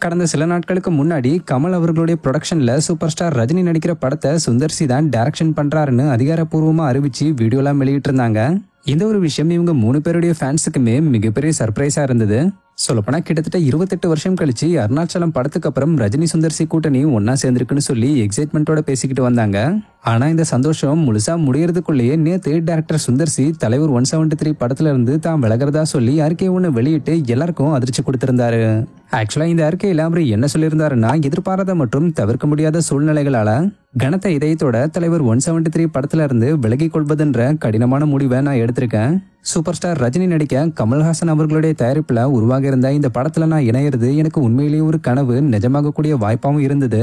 கடந்த சில நாட்களுக்கு முன்னாடி கமல் அவர்களுடைய ப்ரொடக்ஷன்ல சூப்பர் ஸ்டார் ரஜினி நடிக்கிற படத்தை சுந்தர் சி தான் டைரக்ஷன் பண்றாருன்னு அதிகாரப்பூர்வமா அறிவிச்சு வீடியோலாம் வெளியிட்டு இருந்தாங்க. இந்த ஒரு விஷயம் இவங்க 3 பேருடைய ஃபேன்ஸுக்குமே மிகப்பெரிய சர்ப்ரைஸா இருந்தது. சொல்லப்போனா கிட்டத்தட்ட 28 வருஷம் கழிச்சு அருணாச்சலம் படத்துக்கு அப்புறம் ரஜினி சுந்தர் சி கூட்டணி ஒன்னா சேர்ந்திருக்குன்னு சொல்லி எக்ஸைட்மெண்டோட பேசிக்கிட்டு வந்தாங்க. ஆனா இந்த சந்தோஷம் முழுசா முடியறதுக்குள்ளேயே நேத்து டைரக்டர் சுந்தர் சி தலைவர் 173 படத்துல இருந்து தான் விலகிறதா சொல்லி அறிக்கை ஒண்ணு வெளியிட்டு எல்லாருக்கும் அதிர்ச்சி கொடுத்திருந்தாரு. ஆக்சுவலா இந்த அறிக்கையில அவர் என்ன சொல்லியிருந்தாருன்னா, எதிர்பாராத மற்றும் தவிர்க்க முடியாத சூழ்நிலைகளால கனத்த இதயத்தோட தலைவர் 173 படத்துல இருந்து விலகிக் கொள்வதென்ற கடினமான முடிவை நான் எடுத்திருக்கேன். சூப்பர் ஸ்டார் ரஜினி நடிக்க கமல்ஹாசன் அவர்களுடைய தயாரிப்புல உருவாக இருந்த இந்த படத்துல நான் இணையிறது எனக்கு உண்மையிலேயே ஒரு கனவு நிஜமாக கூடிய வாய்ப்பாகவும் இருந்தது.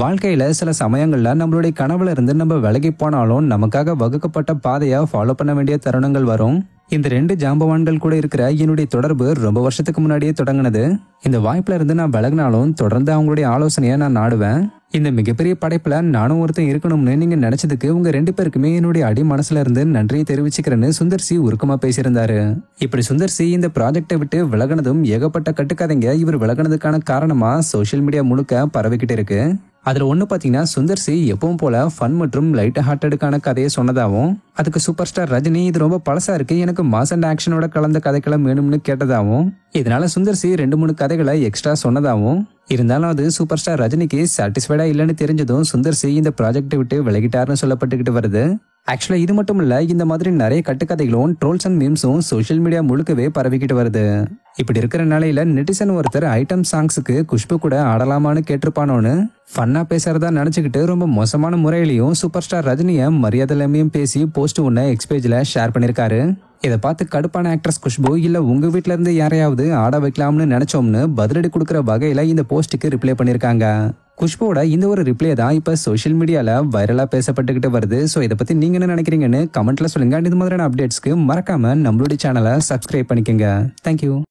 வாழ்க்கையில சில சமயங்கள்ல நம்மளுடைய கனவுல இருந்து நம்ம விலகி போனாலும் நமக்காக வகுக்கப்பட்ட பாதையா ஃபாலோ பண்ண வேண்டிய தருணங்கள் வரும். இந்த 2 ஜாம்பவான்கள் கூட இருக்கிற என்னுடைய தொடர்பு ரொம்ப வருஷத்துக்கு முன்னாடியே தொடங்கினது. இந்த வாய்ப்புல இருந்து நான் விலகினாலும் தொடர்ந்து அவங்களுடைய ஆலோசனையை நான் நாடுவேன். இந்த மிகப்பெரிய படைப்புல நானும் ஒருத்தன் இருக்கணும்னு நீங்க நினைச்சதுக்கு உங்க 2 பேருக்குமே என்னுடைய அடி மனசுல இருந்து நன்றியை தெரிவிச்சுக்கிறேன்னு சுந்தர் சி உருக்கமா பேசியிருந்தாரு. இப்படி சுந்தர் சி இந்த ப்ராஜெக்டை விட்டு விலகினதும் ஏகப்பட்ட கட்டுக்கதைங்க இவர் விலகினதுக்கான காரணமா சோசியல் மீடியா முழுக்க பரவிக்கிட்டு இருக்கு. அதுல ஒண்ணு பாத்தீங்கன்னா, சுந்தர் சி எப்பவும் போல ஃபன் மற்றும் லைட் ஹார்ட்டடுக்கான கதையை சொன்னதாவும், அதுக்கு சூப்பர் ஸ்டார் ரஜினி இது ரொம்ப பழசா இருக்கு, எனக்கு மாஸ் அண்ட் ஆக்ஷனோட கலந்த கதைக்களம் வேணும்னு கேட்டதாவும், இதனால சுந்தர் சி 2-3 கதைகளை எக்ஸ்ட்ரா சொன்னதாவும், இருந்தாலும் அது சூப்பர் ஸ்டார் ரஜினிக்கு சாட்டிஸ்ஃபைடா இல்லைன்னு தெரிஞ்சதும் சுந்தர் சி இந்த ப்ராஜெக்டை விட்டு விலகிட்டாருன்னு சொல்லப்பட்டுக்கிட்டு வருது. ஆக்சுவலா இது மட்டும் இல்ல, இந்த மாதிரி நிறைய கட்டுக்கதைகளும் ட்ரோல்ஸ் அண்ட் மீம்ஸும் சோஷியல் மீடியா முழுக்கவே பரவிக்கிட்டு வருது. இப்படி இருக்கிற நிலையில நெட்டிசன் ஒருத்தர் ஐட்டம் சாங்ஸுக்கு குஷ்பு கூட ஆடலாமான்னு கேட்டிருப்பானோன்னு ஃபன்னா பேசுறதா நினைச்சுக்கிட்டு ரொம்ப மோசமான முறையிலையும் சூப்பர் ஸ்டார் ரஜினிய மரியாதையிலையும் பேசி போஸ்ட் ஒன்னு எக்ஸ்பேஜ்ல ஷேர் பண்ணிருக்காரு. இதை பார்த்து கடுப்பான ஆக்ட்ரஸ் குஷ்பு, இல்ல உங்க வீட்டுல இருந்து யாரையாவது ஆட வைக்கலாம்னு நினைச்சோம்னு பதிலடி கொடுக்குற வகையில இந்த போஸ்டுக்கு ரிப்ளை பண்ணிருக்காங்க. குஷ்புவோட இந்த ஒரு ரிப்ளை தான் இப்ப சோஷியல் மீடியால வைரலா பேசப்பட்டுக்கிட்டு வருது. சோ இதை பத்தி நீங்க என்ன நினைக்கிறீங்கன்னு கமெண்ட்ல சொல்லுங்க. இது மாதிரியான அப்டேட்ஸ்க்கு மறக்காம நம்மளுடைய சேனலை சப்ஸ்கிரைப் பண்ணிக்கோங்க. தேங்க்யூ.